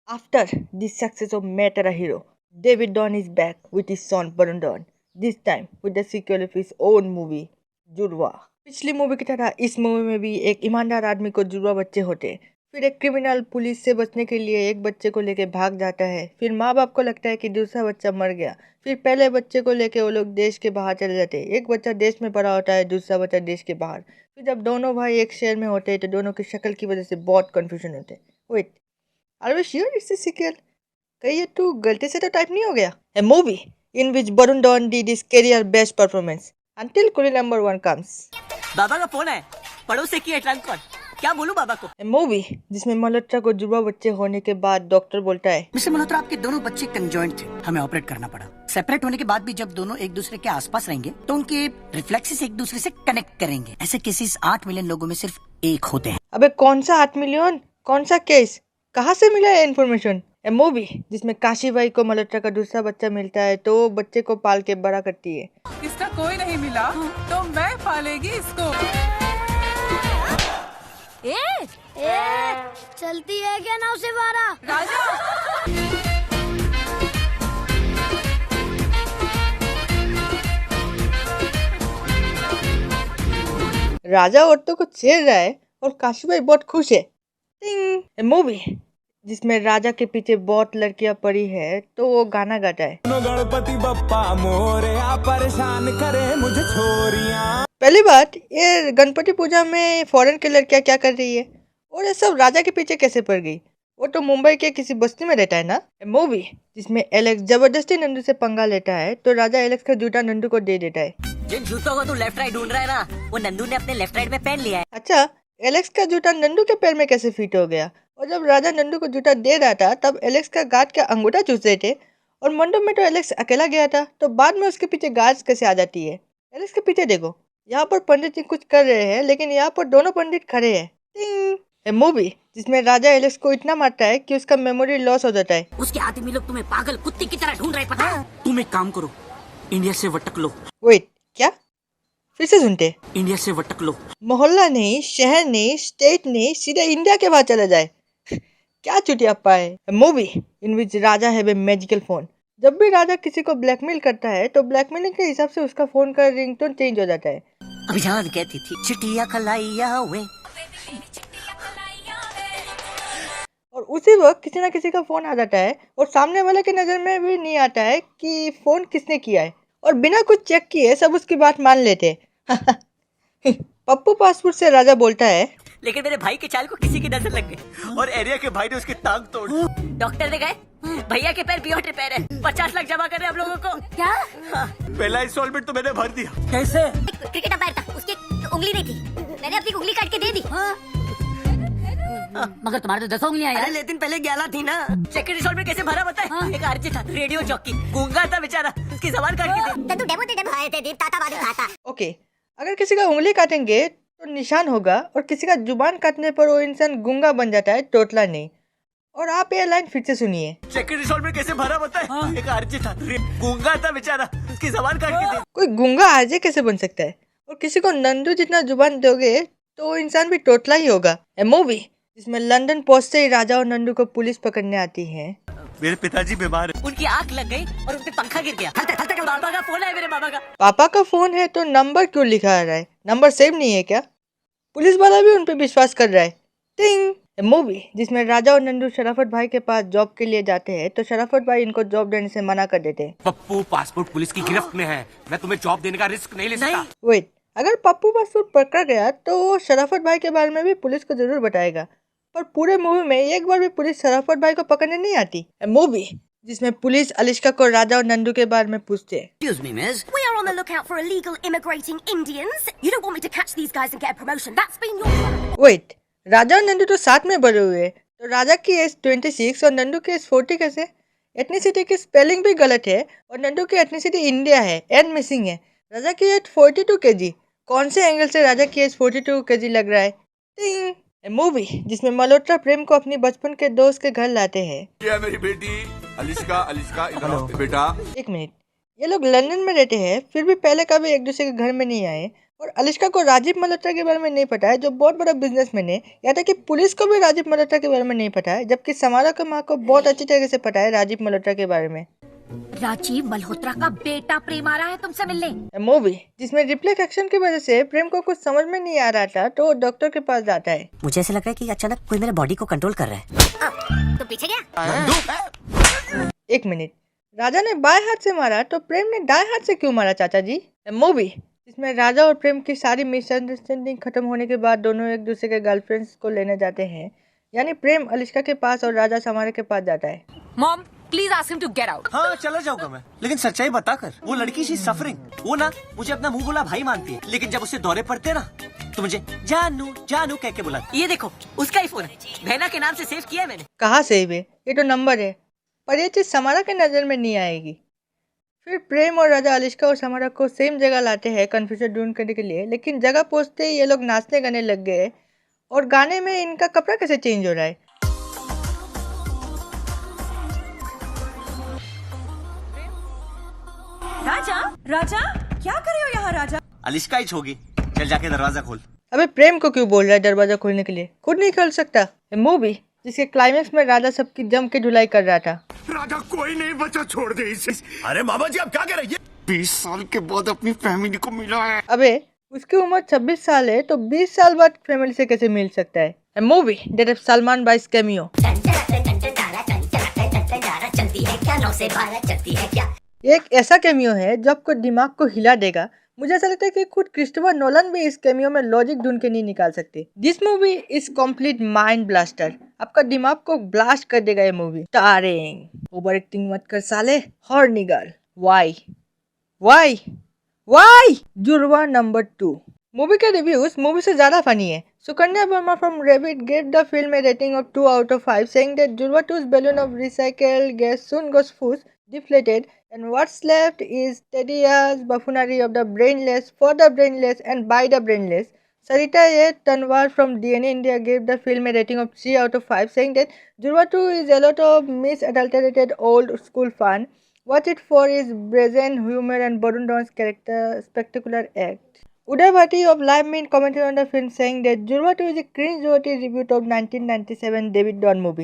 After the success of Metara Hero, David Don is back with his son Varun Don, this time with the sequel of his own movie, जुड़वा। पिछली movie की तरह इस movie में भी एक ईमानदार आदमी को जुड़वा बच्चे होते। फिर एक क्रिमिनल पुलिस से बचने के लिए एक बच्चे को लेके भाग जाता है। फिर माँ बाप को लगता है कि दूसरा बच्चा मर गया। फिर पहले बच्चे को लेके वो लोग देश के बाहर चले जाते। एक बच्चा देश में पड़ा होता है, दूसरा बच्चा देश के बाहर। फिर जब दोनों भाई एक शहर में होते हैं तो दोनों की शक्ल की वजह से बहुत कंफ्यूजन होते। Wait, are we sure it's a sequel? कहीं ये तू गलती से तो टाइप नहीं हो गया? A movie in which Varun Dhawan did his career best performance until Kuli number 1 comes. बाबा का फोन है, पड़ोस से किया ट्रंक कॉल। क्या बोलूं बाबा को? A movie जिसमें मल्होत्रा को जुड़वा बच्चे होने के बाद डॉक्टर बोलता है, मिस्टर मल्होत्रा, आपके दोनों बच्चे कंजॉइंट थे, हमें ऑपरेट करना पड़ा। सेपरेट होने के बाद भी जब दोनों एक दूसरे के आसपास रहेंगे तो उनके रिफ्लेक्सेस एक दूसरे से कनेक्ट करेंगे। ऐसे केसेस 8 मिलियन लोगों में सिर्फ एक होते हैं। अबे कौन सा 8 मिलियन? कौन सा केस? कहाँ से मिला है इन्फॉर्मेशन? ए मूवी जिसमें काशी बाई को मल्होत्रा का दूसरा बच्चा मिलता है तो वो बच्चे को पाल के बड़ा करती है। इसका कोई नहीं मिला तो मैं पालेगी इसको। चलती है क्या नाव से बारा? राजा, राजा औरतों को छेड़ रहा है और काशीबाई बहुत खुश है। ए मूवी जिसमें राजा के पीछे बहुत लड़कियां पड़ी है तो वो गाना गाता है, गणपति बप्पा मोरया परेशान करे मुझे छोरियां। पहली बात ये गणपति पूजा में फॉरेन की लड़कियां क्या कर रही है और ये सब राजा के पीछे कैसे पड़ गई? वो तो मुंबई के किसी बस्ती में रहता है ना। मूवी जिसमें एलेक्स जबरदस्ती नंदू से पंगा लेता है तो राजा एलेक्स का जूता नंदू को दे देता है। जिन जूतों को तू लेफ्ट राइट ढूंढ रहा है ना, वो नंदू ने अपने लेफ्ट राइट में पहन लिया है। अच्छा, एलेक्स का जूता नंदू के पैर में कैसे फिट हो गया? और जब राजा नंदू को जूता दे रहा था तब एलेक्स का गार्ड का अंगूठा चूस रहे थे और मंडप में तो एलेक्स अकेला गया था तो बाद में उसके पीछे गार्ड्स कैसे आ जाती है? एलेक्स के पीछे देखो, यहाँ पर पंडित जी कुछ कर रहे हैं लेकिन यहाँ पर दोनों पंडित खड़े हैं। ए मूवी जिसमें राजा एलेक्स को इतना मारता है कि उसका मेमोरी लॉस हो जाता है। उसके आदमी लोग तुम्हें पागल कुत्ते की तरह ढूंढ रहे, पता है? तुम एक काम करो, इंडिया से वटक लो। वेट, क्या? फिर से सुनते। इंडिया से वटक लो। मोहल्ला नहीं, शहर नहीं, स्टेट नहीं, सीधा इंडिया के बाहर चला जाए। क्या चुटियाप्पा है। मूवी इन विच राजा है वे मैजिकल फोन। जब भी राजा किसी को ब्लैकमेल करता है तो ब्लैकमेलिंग के हिसाब से उसका फोन का रिंगटोन चेंज हो जाता है। अभी जान कहती थी चिटिया खलाइया वे, और उसी वक्त किसी ना किसी का फोन आ जाता है और सामने वाले की नजर में भी नहीं आता है कि फोन किसने किया है और बिना कुछ चेक किए सब उसकी बात मान लेते। पप्पू पासपोर्ट से राजा बोलता है, लेकिन मेरे भाई के चाल को किसी की नजर लग गई और एरिया के भाई ने उसकी टांग तोड़ दी। डॉक्टर ने गए, भैया के पैर बियॉन्ड रिपेयर है, 50 लाख जमा कर रहे हम लोगों को। क्या? पहला इंस्टॉलमेंट तो मैंने भर दिया। कैसे? क्रिकेट अंपायर था, उसकी उंगली नहीं थी, मैंने अपनी उंगली काट के दे दी। मगर तुम्हारे तो 10 उंगलियां यार। लेकिन पहले 11 थी ना। सेकंड इंस्टॉलमेंट कैसे भरा बता है? एक आरजे था, रेडियो जॉकी, गूंगा था बेचारा, उसकी जबान काट के दे। तू डेमो आए थे, दीप ताता बादू खाता। ओके, अगर किसी का उंगली काटेंगे तो निशान होगा और किसी का जुबान काटने पर वो इंसान गूंगा बन जाता है, टोटला नहीं। और आप ये लाइन फिर से सुनिए। सेकंड इंस्टॉलमेंट कैसे भरा बता है? एक आरजे था, गूंगा था बेचारा, उसकी जबान काट के दे। कोई गूंगा आरजे कैसे बन सकता है? और किसी को नंदू जितना जुबान दोगे तो वो इंसान भी टोटला ही होगा। ए मूवी जिसमें लंदन पहुंचते ही राजा और नंदू को पुलिस पकड़ने आती है। मेरे पिताजी बीमार है। उनकी आंख लग गई और उनपे पंखा गिर गया। हलते पापा का फोन है, मेरे पापा का। पापा का फोन है तो नंबर क्यों लिखा आ रहा है? नंबर सेव नहीं है क्या? पुलिस वाला भी उन पे विश्वास कर रहा है। टिंग। मूवी जिसमें राजा और नंदू शराफत भाई के पास जॉब के लिए जाते हैं तो शराफत भाई इनको जॉब देने से मना कर देते हैं। पप्पू पासपोर्ट पुलिस की गिरफ्त में है, मैं तुम्हें जॉब देने का रिस्क नहीं ले सकता। वेट, अगर पप्पू पासपोर्ट पकड़ा गया तो वो शराफत भाई के बारे में भी पुलिस को जरूर बताएगा, पर पूरे मूवी में एक बार भी पुलिस शराफत भाई को पकड़ने नहीं आती। मूवी जिसमें पुलिस अलिश्का को राजा और नंदू के बारे में पूछते हैं। Excuse me, miss. We are on the lookout for illegal immigrating Indians. You don't want me to catch these guys and get a promotion. That's been your plan. Wait, Raja और नंदू तो साथ में बड़े हुए तो राजा की एज 26 और नंदू की एज 40 कैसे? एथनिसिटी की स्पेलिंग भी गलत है और नंदू की एथनिसिटी इंडिया है, एन मिसिंग है। राजा की एज 42 kg, कौन से एंगल से राजा की एज 42 kg लग रहा है? टिंग। मूवी जिसमें मल्होत्रा प्रेम को अपनी बचपन के दोस्त के घर लाते हैं। क्या मेरी बेटी अलिश्का इधर बेटा। एक मिनट, ये लोग लंदन में रहते हैं फिर भी पहले कभी एक दूसरे के घर में नहीं आए और अलिश्का को राजीव मल्होत्रा के बारे में नहीं पता है, जो बहुत बड़ा बिजनेसमैन है। यहाँ तक कि पुलिस को भी राजीव मल्होत्रा के बारे में नहीं पता है, जबकि समारा की माँ को बहुत अच्छी तरह से पता है राजीव मल्होत्रा के बारे में। राजीव मल्होत्रा का बेटा प्रेम आ रहा है तुमसे मिलने। मूवी जिसमें रिफ्लेक्स एक्शन की वजह से प्रेम को कुछ समझ में नहीं आ रहा था, तो डॉक्टर के पास जाता है। मुझे ऐसा लग रहा है कि अचानक कोई मेरे बॉडी को कंट्रोल कर रहा है। तो पीछे गया। एक मिनट, राजा ने बाएं हाथ से मारा तो प्रेम ने दाएं हाथ से क्यों मारा चाचा जी? मूवी जिसमें राजा और प्रेम की सारी मिसअंडरस्टैंडिंग खत्म होने के बाद दोनों एक दूसरे के गर्लफ्रेंड्स को लेने जाते हैं, यानी प्रेम अलिश्का के पास और राजा समारा के पास जाता है। Mom please ask him to get out. हाँ चला जाऊंगा मैं, लेकिन सच्चाई बता कर, वो लड़की शी सफरिंग, वो ना मुझे अपना मुंह बोला भाई मानती है, लेकिन जब उसे दौरे पड़ते ना तो मुझे जानू जानू कह के बुलाती। ये देखो उसका ही फोन है, बहना के नाम से सेव किया है मैंने। कहाँ सेव है? ये तो नंबर है, पर ये चीज समारा के नजर में नहीं आएगी। फिर प्रेम और राजा अलिश्का और समारा को सेम जगह लाते हैं कन्फ्यूजन दूर करने के लिए, लेकिन जगह पहुंचते ही ये लोग नाचने गाने लग गए। और गाने में इनका कपड़ा कैसे चेंज हो रहा है? राजा राजा क्या कर रहे हो यहाँ राजा? अलिश्का ही होगी, चल जाके दरवाजा खोल। अबे प्रेम को क्यों बोल रहा है दरवाजा खोलने के लिए? खुद नहीं खोल सकता? मूवी जिसके क्लाइमेक्स में राजा सबकी जम के धुलाई कर रहा था। राजा कोई नहीं बचा, छोड़ दे इसे। अरे मामा जी आप क्या कह रहे हैं? 20 साल के बाद अपनी फैमिली को मिला है। अबे उसकी उम्र 26 साल है, तो 20 साल बाद फैमिली से कैसे मिल सकता है? मूवी दैट इज सलमान बाइस कैमियो। ये एक ऐसा कैमियो है जो आपको दिमाग को हिला देगा। मुझे ऐसा लगता है कि खुद क्रिस्टोफर नोलन भी इस कैमियो में लॉजिक ढूंढ के नहीं निकाल सकते। This movie is complete mind blaster, आपका दिमाग को ब्लास्ट कर देगा ये मूवी। स्टारिंग, ओवर एक्टिंग मत कर साले, हॉर्नी गर्ल, वाई जुड़वा नंबर 2। मूवी के रिव्यूज मूवी से ज्यादा फनी है। Sukanya Verma from rebate gave the film a rating of 2 out of 5, saying that Jurwa 2's balloon of recycled gas soon goes foosh, deflated, and what's left is tedious buffoonery of the brainless, for the brainless, and by the brainless. Sarita A. Tanwar from DNA India gave the film a rating of 3 out of 5, saying that Jurwa 2 is a lot of misadulterated old school fun. Watch it for its brazen humor and Barun Dhawan's character spectacular act. Uday Bhatti of Live Mint commented on the film, saying that Jurwa 2 is a cringe-worthy reboot of 1997 David Don movie.